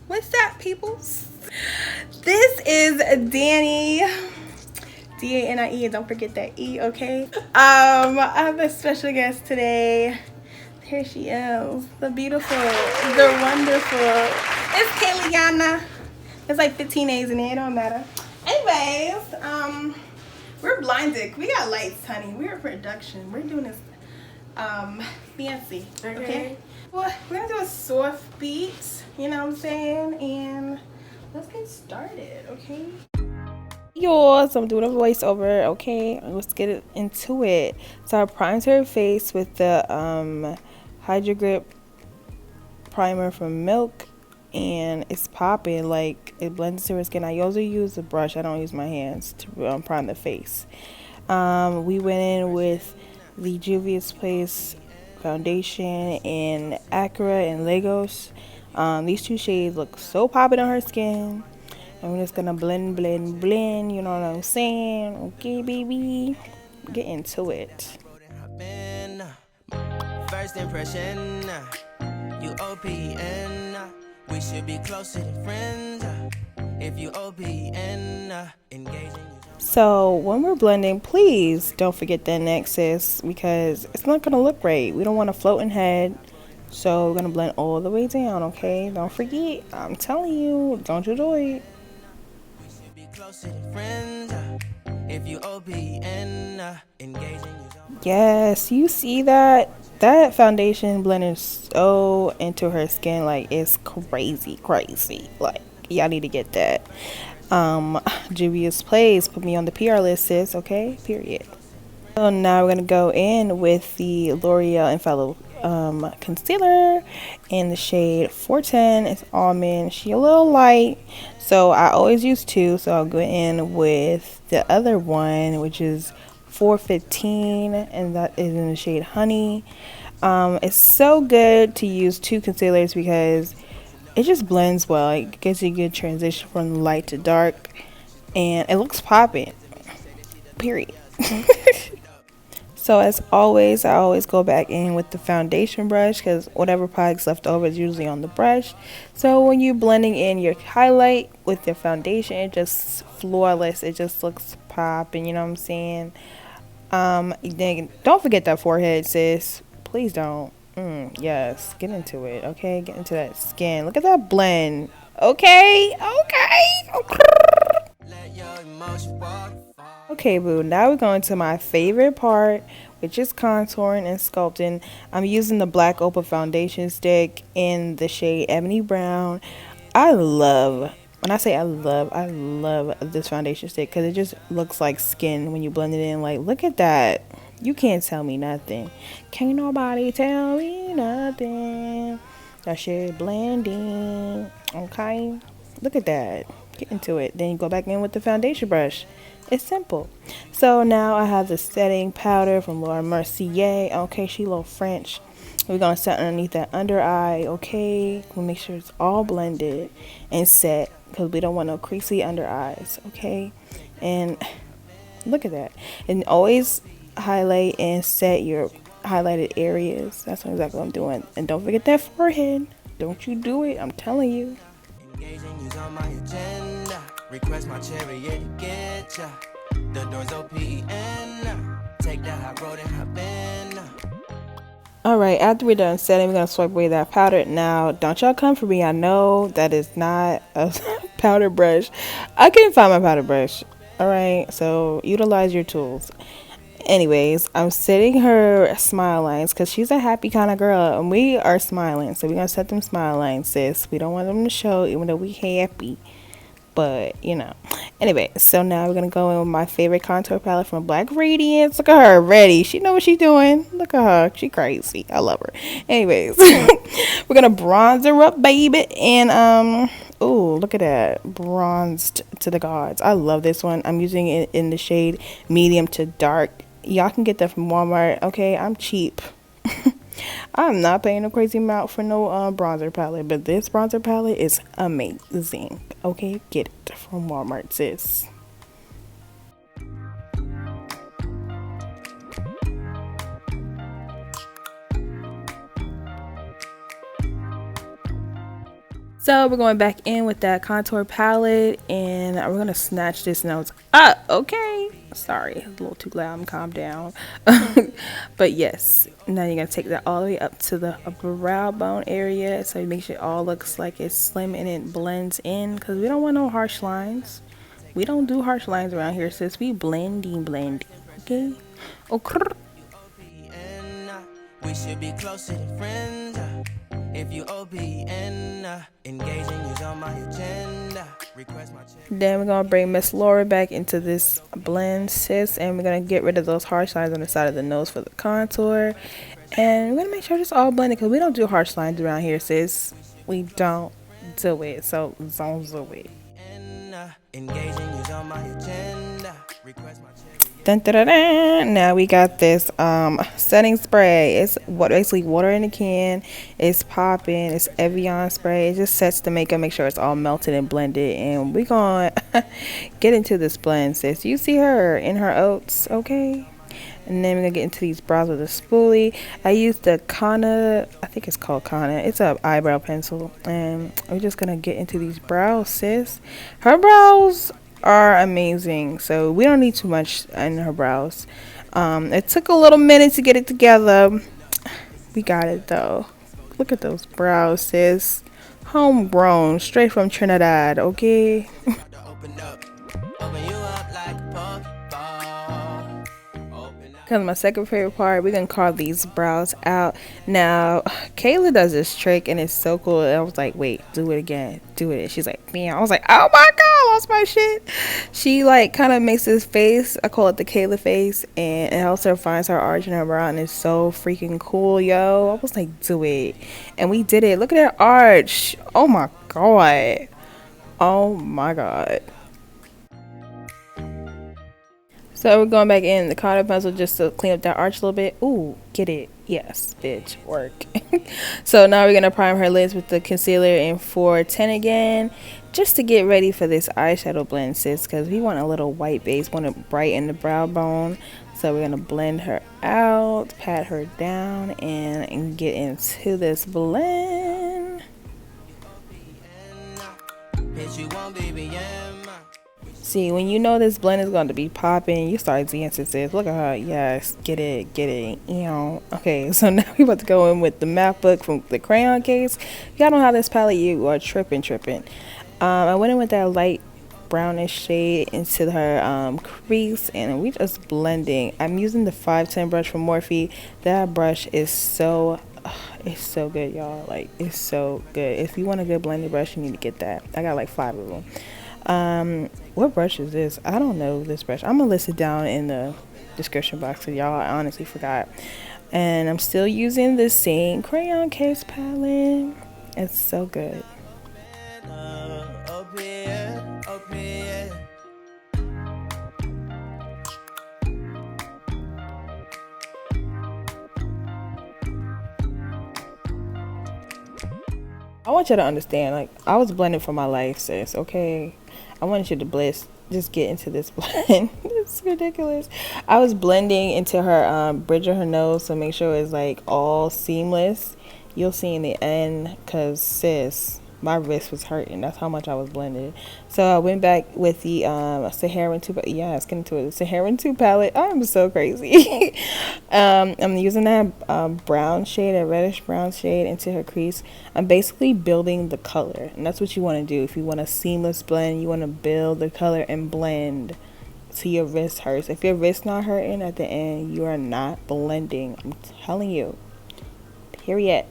What's up, peoples? This is Danny. Danie, and don't forget that E, okay? I have a special guest today. Here she is. The beautiful, the wonderful. It's Kayliana. It's like 15 A's in there, it don't matter. Anyways, we're blinded. We got lights, honey. We're production. We're doing this fancy. Okay? Well, we're gonna do a soft beat, you know what I'm saying? And let's get started, okay? Yours, I'm doing a voiceover, okay? Let's get it into it. So I primed her face with the Hydrogrip primer from Milk, and it's popping. Like, it blends to her skin. I usually use a brush. I don't use my hands to prime the face. We went in with the Juvia's Place foundation in Accra and Lagos. These two shades look so popping on her skin. And we're just gonna blend, you know what I'm saying? Okay, baby, get into it. First impression, you OPN, we should be closer than friends, if you OPN, engaging. So when we're blending, please don't forget the nexus, because it's not gonna look right. We don't want a floating head. So we're gonna blend all the way down, okay? Don't forget, I'm telling you, don't you do it. Yes, you see that? That foundation blended so into her skin, like it's crazy. Like, y'all need to get that. Juvia's Place put me on the PR list, sis, okay? Period. So now we're gonna go in with the L'Oreal Infallible concealer in the shade 410. It's almond. She a little light, so I always use two. So I'll go in with the other one, which is 415, and that is in the shade honey. It's so good to use two concealers because it just blends well. It gives you a good transition from light to dark, and it looks popping. Period. So as always, I always go back in with the foundation brush because whatever product's left over is usually on the brush. So when you're blending in your highlight with your foundation, it just flawless. It just looks popping, you know what I'm saying? Then don't forget that forehead, sis. Please don't. Yes, get into it, okay? Get into that skin. Look at that blend. Okay. Okay, boo, now we're going to my favorite part, which is contouring and sculpting. I'm using the Black Opal foundation stick in the shade Ebony Brown. When I say I love this foundation stick because it just looks like skin when you blend it in. Like, look at that. You can't tell me nothing. Can't nobody tell me nothing. That shit blending. Okay? Look at that. Get into it. Then you go back in with the foundation brush. It's simple. So now I have the setting powder from Laura Mercier. Okay, she a little French. We're going to set underneath that under eye. Okay, we'll make sure it's all blended and set because we don't want no creasy under eyes. Okay, and look at that. And always highlight and set your highlighted areas. That's exactly what I'm doing. And don't forget that forehead. Don't you do it. I'm telling you. Request my chariot to get ya. The doors OPN. Take that high road and hop in. Alright, after we're done setting, we're going to swipe away that powder. Now, don't y'all come for me. I know that is not a powder brush. I couldn't find my powder brush. Alright, so utilize your tools. Anyways, I'm setting her smile lines because she's a happy kind of girl. And we are smiling. So we're going to set them smile lines, sis. We don't want them to show even though we happy. But, you know. Anyway, so now we're going to go in with my favorite contour palette from Black Radiance. Look at her ready. She know what she's doing. Look at her. She crazy. I love her. Anyways, we're going to bronze her up, baby. And, ooh, look at that. Bronzed to the gods. I love this one. I'm using it in the shade medium to dark. Y'all can get that from Walmart. Okay, I'm cheap. I'm not paying a crazy amount for no bronzer palette, but this bronzer palette is amazing. Okay, get it from Walmart, sis. So we're going back in with that contour palette, and we're gonna snatch this nose up. Okay, sorry, a little too loud. Calm down. But yes, now you're gonna take that all the way up to the brow bone area, so you make sure it all looks like it's slim and it blends in, because we don't want no harsh lines. We don't do harsh lines around here, sis. We blending. Okay. Okay. We should be closer than friends. If you OPN, engaging is on my agenda. Request my check. Then we're gonna bring Miss Laura back into this blend, sis, and we're gonna get rid of those harsh lines on the side of the nose for the contour. And we're gonna make sure it's all blended, because we don't do harsh lines around here, sis. We don't do it. So don't do it. Engaging is on my agenda. Request my check. Dun, dun, dun, dun. Now we got this setting spray. It's basically water in a can. It's popping. It's Evian spray. It just sets the makeup, make sure it's all melted and blended. And we're gonna get into this blend, sis. You see her in her oats, okay? And then we're gonna get into these brows with a spoolie. I used the Kana, I think it's called Kana. It's a eyebrow pencil, and we're just gonna get into these brows, sis. Her brows are amazing, so we don't need too much in her brows. It took a little minute to get it together. We got it though. Look at those brows, sis. Homegrown, straight from Trinidad, okay? Because my second favorite part, we're going to carve these brows out. Now, Kayla does this trick, and it's so cool. I was like, wait, do it again. Do it. She's like, man. I was like, oh my God, I lost my shit. She, like, kind of makes this face. I call it the Kayla face. And it helps her find her arch in her brow. And it's so freaking cool, yo. I was like, do it. And we did it. Look at that arch. Oh my God. Oh my God. So we're going back in the contour pencil just to clean up that arch a little bit. Ooh, get it. Yes, bitch, work. So now we're going to prime her lids with the concealer in 410 again, just to get ready for this eyeshadow blend, sis, because we want a little white base, want to brighten the brow bone. So we're going to blend her out, pat her down, and get into this blend. See, when you know this blend is going to be popping, you start dancing, sis. Look at her. Yes, get it. Okay, so now we're about to go in with the map book from the crayon case. If y'all don't have this palette, you are tripping. I went in with that light brownish shade into her crease, and we just blending. I'm using the 510 brush from Morphe. That brush is so it's so good, y'all. Like, it's so good. If you want a good blending brush, you need to get that. I got like 5 of them. What brush is this? I don't know this brush. I'm gonna list it down in the description box, so y'all, I honestly forgot. And I'm still using the same crayon case palette. It's so good. I want you to understand, like, I was blending for my life, sis, okay? I wanted you to just get into this blend. It's ridiculous. I was blending into her bridge of her nose, so make sure it's like all seamless. You'll see in the end, because sis, my wrist was hurting. That's how much I was blended. So I went back with the Saharan II, yeah, let's get into it. The Saharan II palette. I'm so crazy. I'm using that brown shade, a reddish brown shade into her crease. I'm basically building the color, and that's what you want to do. If you want a seamless blend, you want to build the color and blend till your wrist hurts. If your wrist not hurting at the end, you are not blending. I'm telling you. Period.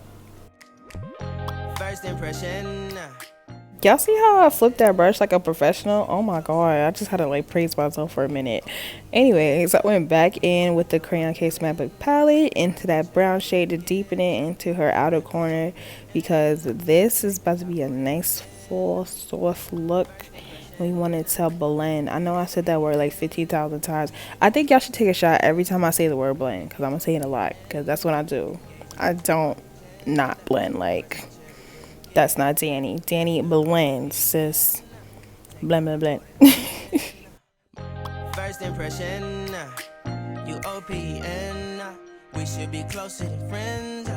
First impression. Y'all see how I flipped that brush like a professional? Oh my God, I just had to like praise myself for a minute. Anyways, I went back in with the crayon case map book palette into that brown shade to deepen it into her outer corner, because this is about to be a nice full soft look. We wanted to blend. I know I said that word like 15,000 times. I think y'all should take a shot every time I say the word blend, because I'm gonna say it a lot, because that's what I do. I don't not blend. Like, that's not Danny. Danny blends, sis. Blend, blend, blend. First impression, you OPN. We should be closer than friends.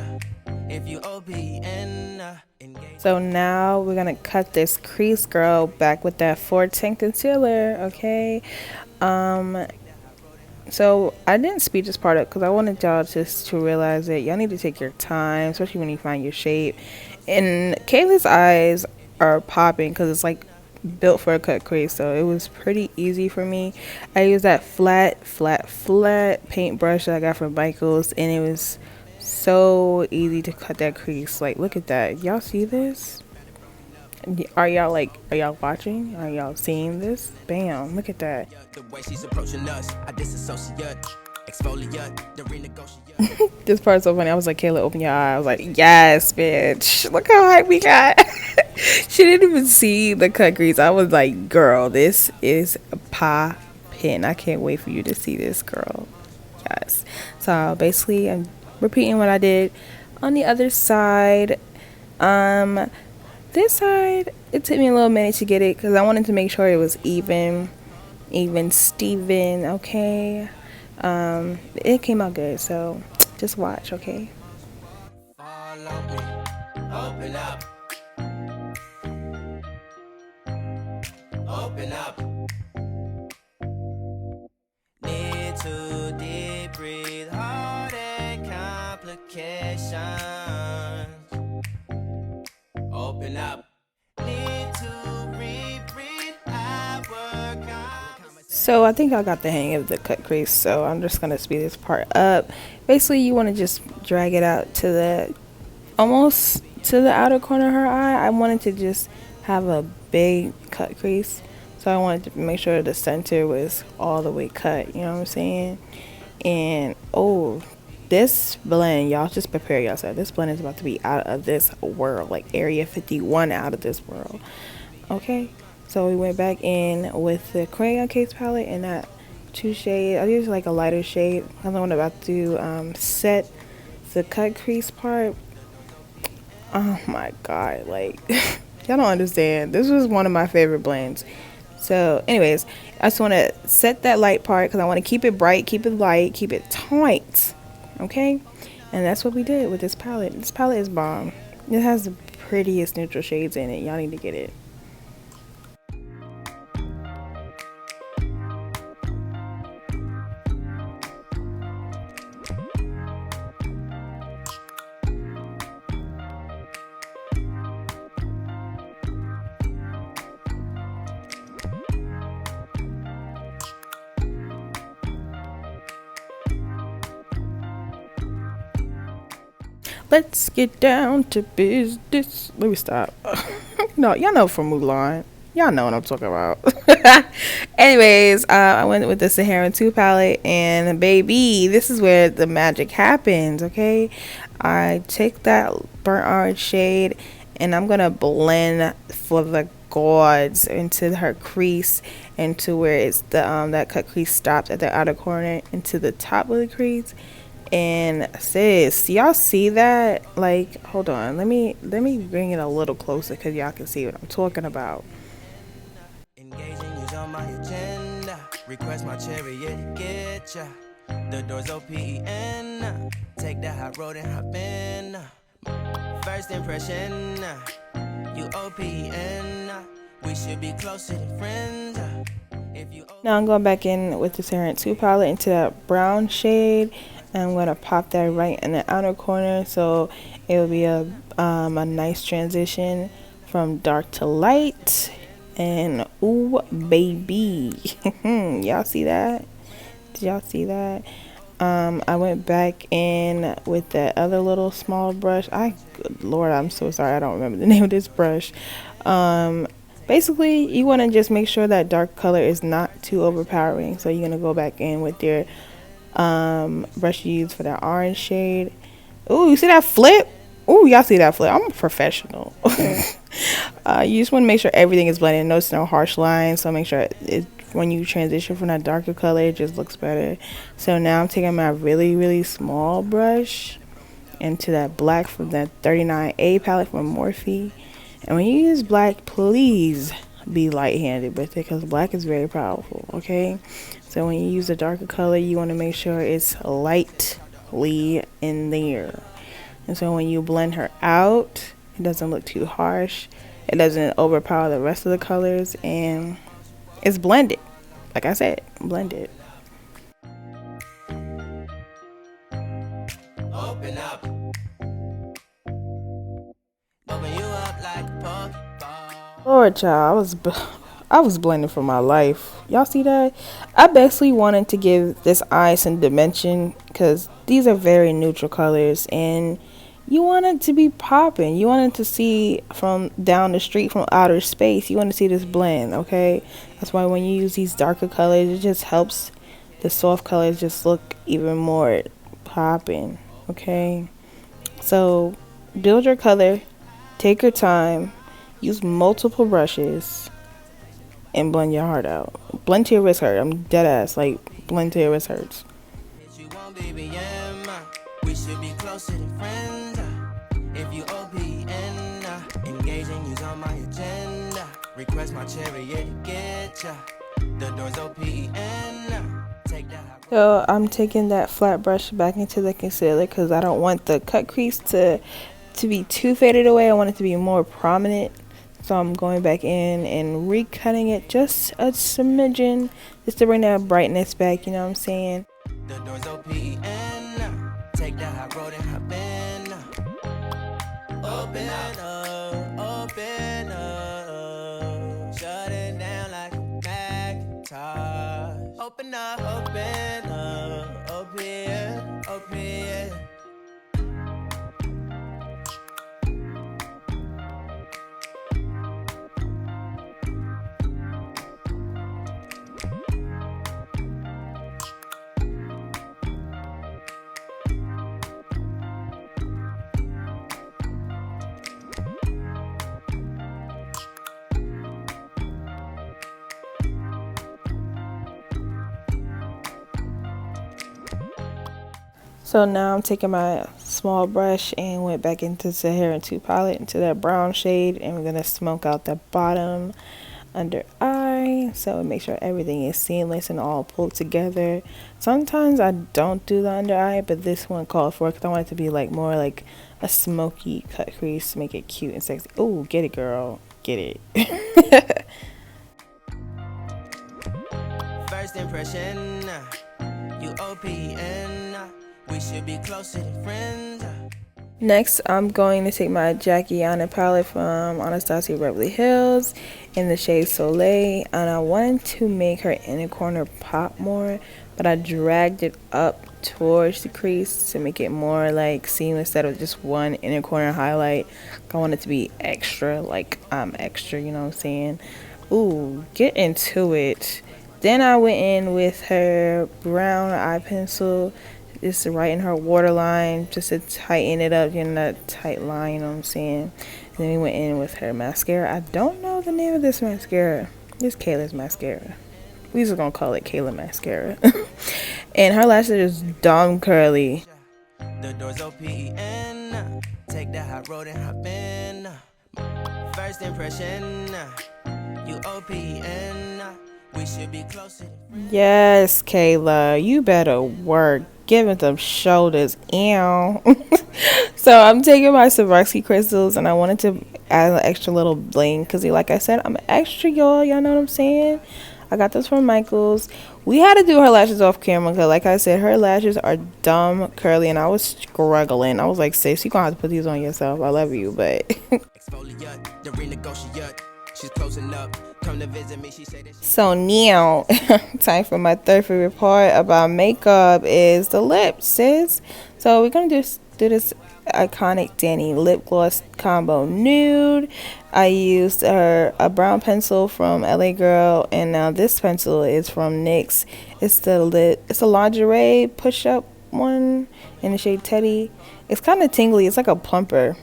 So now we're gonna cut this crease, girl, back with that 410 concealer, okay? So I didn't speed this part up because I wanted y'all just to realize that y'all need to take your time, especially when you find your shape. And Kayla's eyes are popping because it's like built for a cut crease, so it was pretty easy for me. I used that flat paintbrush that I got from Michaels, and it was so easy to cut that crease. Like, look at that. Y'all see this? Are y'all watching? Are y'all seeing this? Bam, look at that. This part's so funny. I was like, Kayla, open your eye. I was like, yes, bitch. Look how hype we got. She didn't even see the cut crease. I was like, girl, this is poppin'. I can't wait for you to see this, girl. Yes. So basically, I'm repeating what I did on the other side. This side, it took me a little minute to get it because I wanted to make sure it was even Steven, okay? It came out good, so just watch, okay? Open up. Open up. Need to deep breathe, heart and complications. Open up. Need to reread our So I think I got the hang of the cut crease, so I'm just gonna speed this part up. Basically, you want to just drag it out to the almost to the outer corner of her eye. I wanted to just have a big cut crease, so I wanted to make sure the center was all the way cut, you know what I'm saying? And oh, this blend, y'all just prepare yourself. This blend is about to be out of this world, like Area 51 out of this world, okay? So we went back in with the crayon case palette and that 2 shade. I used like a lighter shade. I'm about to set the cut crease part. Oh my god, like y'all don't understand. This was one of my favorite blends. So anyways, I just want to set that light part because I want to keep it bright, keep it light, keep it tight, okay? And that's what we did with this palette. This palette is bomb. It has the prettiest neutral shades in it. Y'all need to get it. Let's get down to business. Let me stop. No, y'all know from Mulan. Y'all know what I'm talking about. Anyways, I went with the Saharan II palette, and baby, this is where the magic happens, okay? I take that burnt orange shade, and I'm going to blend for the gods into her crease, into where it's the that cut crease stops at the outer corner, into the top of the crease. And sis, y'all see that? Like, hold on, let me bring it a little closer because y'all can see what I'm talking about. Engaging is on my agenda. Request my chariot, get ya. The doors open. Take the hot road and hop in. First impression, you open. We should be closer to friends. Now I'm going back in with the Saharan II palette into that brown shade. I'm going to pop that right in the outer corner, so it will be a nice transition from dark to light. And ooh baby, y'all see that? Did y'all see that? I went back in with that other little small brush. Good Lord, I'm so sorry, I don't remember the name of this brush. Basically, you want to just make sure that dark color is not too overpowering, so you're going to go back in with your brush you use for that orange shade. Ooh, you see that flip? Ooh, y'all see that flip? I'm a professional. You just want to make sure everything is blended. Notice no harsh lines, so make sure when you transition from that darker color, it just looks better. So now I'm taking my really small brush into that black from that 39A palette from Morphe. And when you use black, please be light-handed with it because black is very powerful, okay? So when you use a darker color, you want to make sure it's lightly in there. And so when you blend her out, it doesn't look too harsh. It doesn't overpower the rest of the colors, and it's blended. Like I said, blended. Open up. Open you up like a Pokeball. Lord, child, I was blending for my life. Y'all see that? I basically wanted to give this eye some dimension because these are very neutral colors, and you want it to be popping. You want it to see from down the street, from outer space. You want to see this blend, okay? That's why when you use these darker colors, it just helps the soft colors just look even more popping, okay? So build your color, take your time, use multiple brushes, and blend your heart out. Blend till your wrist hurt. I'm dead ass. Like, blend till your wrist hurts. We should be closer than friends. If you OPN, engage and use on my agenda. Request my chariot to get ya. The door's OPN. Take that. So I'm taking that flat brush back into the concealer because I don't want the cut crease to be too faded away. I want it to be more prominent. So I'm going back in and recutting it just a smidgen, just to bring that brightness back, you know what I'm saying? The door's OPN. Take that hot road and hop in. Open up, open up. Shut it down like a Macintosh. Open up, open, open. So now I'm taking my small brush and went back into Saharan II Palette, into that brown shade, and we're going to smoke out the bottom under eye, so make sure everything is seamless and all pulled together. Sometimes I don't do the under eye, but this one called for it because I want it to be like more like a smoky cut crease to make it cute and sexy. Oh, get it, girl. Get it. First impression, you OPN. We should be closer than friends. Next, I'm going to take my Jackie Aina palette from Anastasia Beverly Hills in the shade Soleil, and I wanted to make her inner corner pop more, but I dragged it up towards the crease to make it more like seamless instead of just one inner corner highlight. I want it to be extra, like I'm extra, you know what I'm saying? Ooh, get into it. Then I went in with her brown eye pencil, just right in her waterline, just to tighten it up, getting that tight line, you know what I'm saying? And then we went in with her mascara. I don't know the name of this mascara. It's Kayla's mascara. We just gonna call it Kayla mascara. And her lashes are dumb curly. The door's OPN. Take that hot road and hop in. First impression, you OPN. We should be closer. Yes, Kayla, you better work. Giving them shoulders. Ew. So I'm taking my Swarovski crystals and I wanted to add an extra little bling because, like I said, I'm extra, y'all know what I'm saying? I got this from Michaels. We had to do her lashes off camera because, like I said, her lashes are dumb curly and I was struggling. I was like, sis, you gonna have to put these on yourself. I love you, but she's closing up. Come to visit me. She said that. So now, time for my third favorite part about makeup is the lips, sis. So we're gonna do this iconic Dani lip gloss combo nude. I used a brown pencil from LA Girl, and now this pencil is from NYX. It's a lingerie push up one in the shade Teddy. It's kind of tingly. It's like a plumper.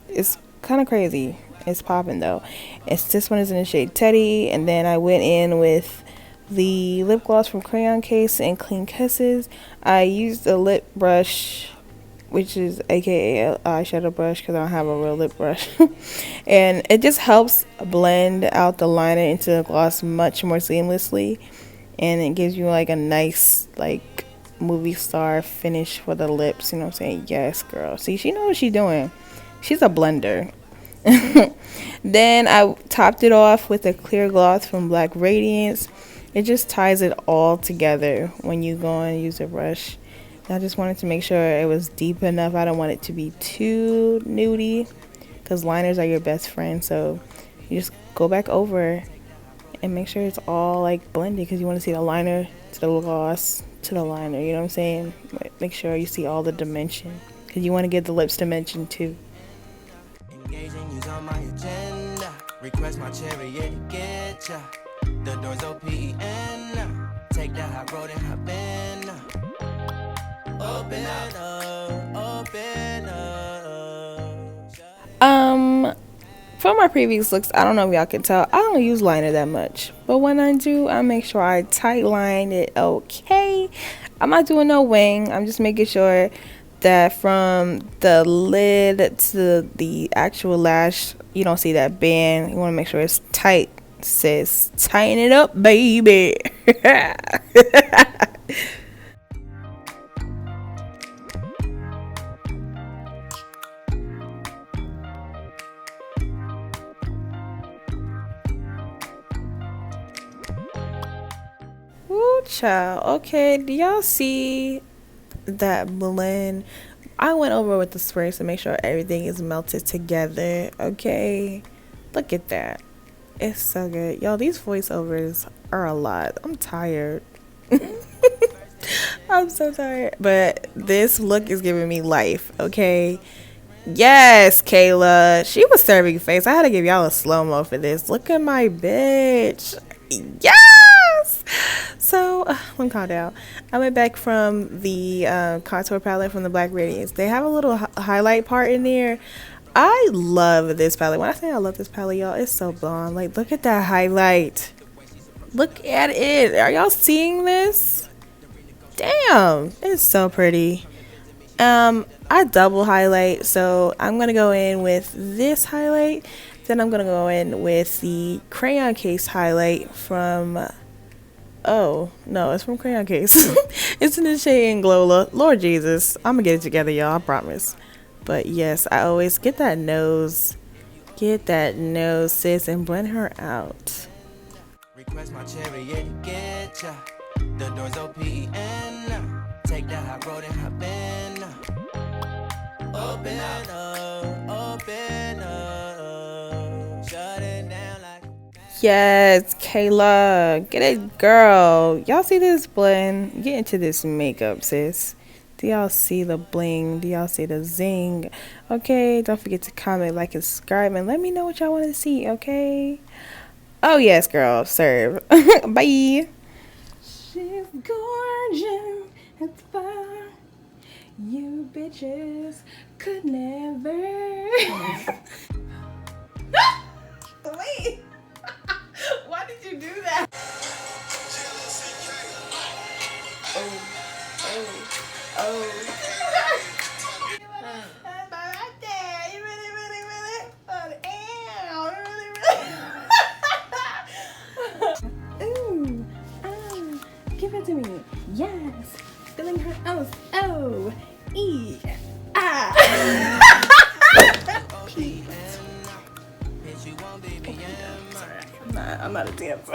It's kind of crazy. It's popping though. This one is in the shade Teddy, and then I went in with the lip gloss from Crayon Case and Clean Kisses. I used a lip brush, which is aka eyeshadow brush because I don't have a real lip brush. And it just helps blend out the liner into the gloss much more seamlessly, and it gives you like a nice like movie star finish for the lips. You know what I'm saying? Yes, girl. See, she knows what she's doing. She's a blender. Then I topped it off with a clear gloss from Black Radiance. It just ties it all together when you go and use a brush. I just wanted to make sure it was deep enough. I don't want it to be too nudie, because liners are your best friend. So you just go back over and make sure it's all like blended, because you want to see the liner to the gloss to the liner. You know what I'm saying? Make sure you see all the dimension, because you want to get the lips dimension too. Engaging you's on my agenda. Request my chariot to get ya. The doors open. Take that high road and hop in. Open up, open up. From my previous looks, I don't know if y'all can tell, I don't use liner that much. But when I do, I make sure I tight line it okay. I'm not doing no wing. I'm just making sure that from the lid to the actual lash, you don't see that band. You want to make sure it's tight, sis. Tighten it up, baby. Ooh, child. Okay, do y'all see that blend? I went over with the sprays to make sure everything is melted together. Okay, look at that. It's so good. Y'all, these voiceovers are a lot. I'm tired. I'm so tired. But this look is giving me life, okay? Yes, Kayla. She was serving face. I had to give y'all a slow-mo for this. Look at my bitch. Yes! So, let me calm down. I went back from the contour palette from the Black Radiance. They have a little highlight part in there. I love this palette. When I say I love this palette, y'all, it's so blonde. Like, look at that highlight. Look at it. Are y'all seeing this? Damn, it's so pretty. I double highlight, so I'm gonna go in with this highlight, then I'm gonna go in with the crayon case highlight from, oh no, it's from Crayon Case. It's in the shade Anglowla. Lord Jesus, I'm gonna get it together, y'all, I promise. But yes, I always get that nose, sis, and blend her out. Request my chariot to get ya. The doors open. Take that high road and hop in. Open up, open up. Shut it down like. Yes, Kayla, get it, girl. Y'all see this blend? Get into this makeup, sis. Do y'all see the bling? Do y'all see the zing? Okay, don't forget to comment, like, and subscribe, and let me know what y'all want to see, okay? Oh, yes, girl, serve. Bye. She's gorgeous, it's fine. You bitches could never. Wait. Why did you do that? Oh. You really. Ooh. Give it to me. Yes. Filling her O's. O. E. Ah. I'm not a dancer.